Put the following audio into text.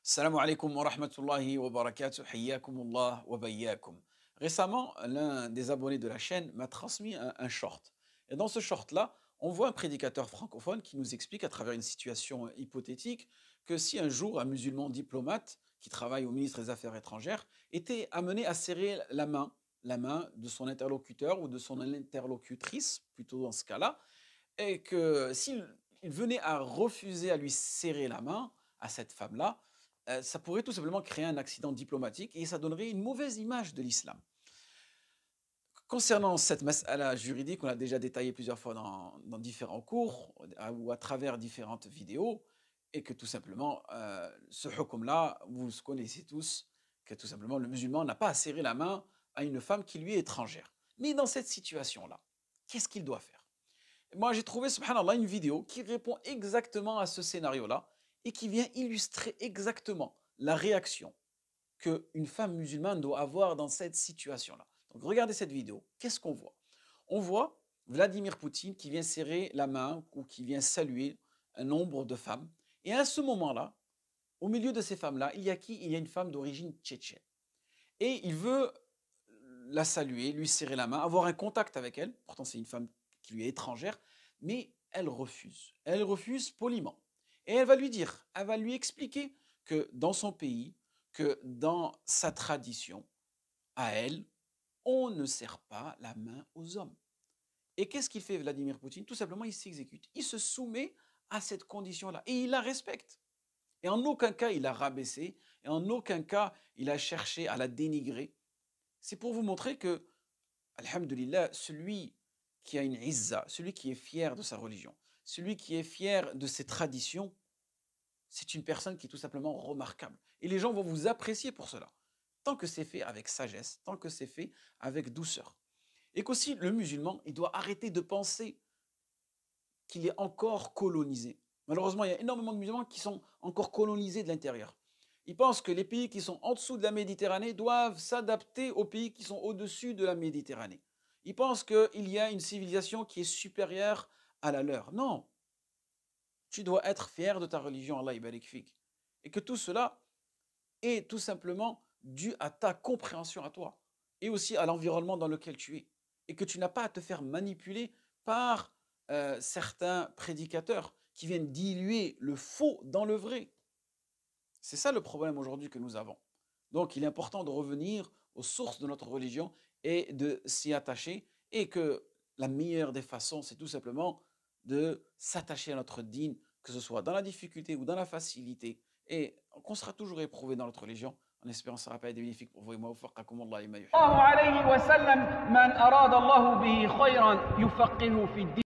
Salam alaikum wa rahmatullahi wa barakatuh, hayyakumullah wa bayyakum. Récemment, l'un des abonnés de la chaîne m'a transmis un short. Et dans ce short-là, on voit un prédicateur francophone qui nous explique à travers une situation hypothétique que si un jour un musulman diplomate qui travaille au ministre des Affaires étrangères était amené à serrer la main de son interlocuteur ou de son interlocutrice, plutôt dans ce cas-là, et que s'il il venait à refuser à lui serrer la main, à cette femme-là, ça pourrait tout simplement créer un accident diplomatique et ça donnerait une mauvaise image de l'islam. Concernant cette mas'ala juridique, on l'a déjà détaillé plusieurs fois dans différents cours ou à travers différentes vidéos, et que tout simplement, ce hukm-là, vous le connaissez tous, que tout simplement le musulman n'a pas à serrer la main à une femme qui lui est étrangère. Mais dans cette situation-là, qu'est-ce qu'il doit faire? Moi, j'ai trouvé, subhanallah, une vidéo qui répond exactement à ce scénario-là et qui vient illustrer exactement la réaction qu'une femme musulmane doit avoir dans cette situation-là. Donc, regardez cette vidéo. Qu'est-ce qu'on voit? On voit Vladimir Poutine qui vient serrer la main ou qui vient saluer un nombre de femmes. Et à ce moment-là, au milieu de ces femmes-là, il y a qui? Il y a une femme d'origine tchétchène. Et il veut la saluer, lui serrer la main, avoir un contact avec elle. Pourtant, c'est une femme qui lui est étrangère, mais elle refuse. Elle refuse poliment. Et elle va lui expliquer que dans son pays, que dans sa tradition, à elle, on ne serre pas la main aux hommes. Et qu'est-ce qu'il fait Vladimir Poutine? Tout simplement, il s'exécute. Il se soumet à cette condition-là et il la respecte. Et en aucun cas, il a rabaissé, et en aucun cas, il a cherché à la dénigrer. C'est pour vous montrer que, alhamdulillah, celui qui a une izza, celui qui est fier de sa religion, celui qui est fier de ses traditions, c'est une personne qui est tout simplement remarquable. Et les gens vont vous apprécier pour cela. Tant que c'est fait avec sagesse, tant que c'est fait avec douceur. Et qu'aussi, le musulman, il doit arrêter de penser qu'il est encore colonisé. Malheureusement, il y a énormément de musulmans qui sont encore colonisés de l'intérieur. Ils pensent que les pays qui sont en dessous de la Méditerranée doivent s'adapter aux pays qui sont au-dessus de la Méditerranée. Ils pensent qu'il y a une civilisation qui est supérieure à la leur. Non, tu dois être fier de ta religion, Allah barik fik. Et que tout cela est tout simplement dû à ta compréhension à toi et aussi à l'environnement dans lequel tu es. Et que tu n'as pas à te faire manipuler par certains prédicateurs qui viennent diluer le faux dans le vrai. C'est ça le problème aujourd'hui que nous avons. Donc il est important de revenir aux sources de notre religion et de s'y attacher, et que la meilleure des façons, c'est tout simplement de s'attacher à notre dîn, que ce soit dans la difficulté ou dans la facilité, et qu'on sera toujours éprouvé dans notre religion, en espérant que ça sera pas bénéfique pour vous et moi. وفقكم الله لما يحب. الله عليه وسلم من أراد الله به خيرا يفقهه في الدين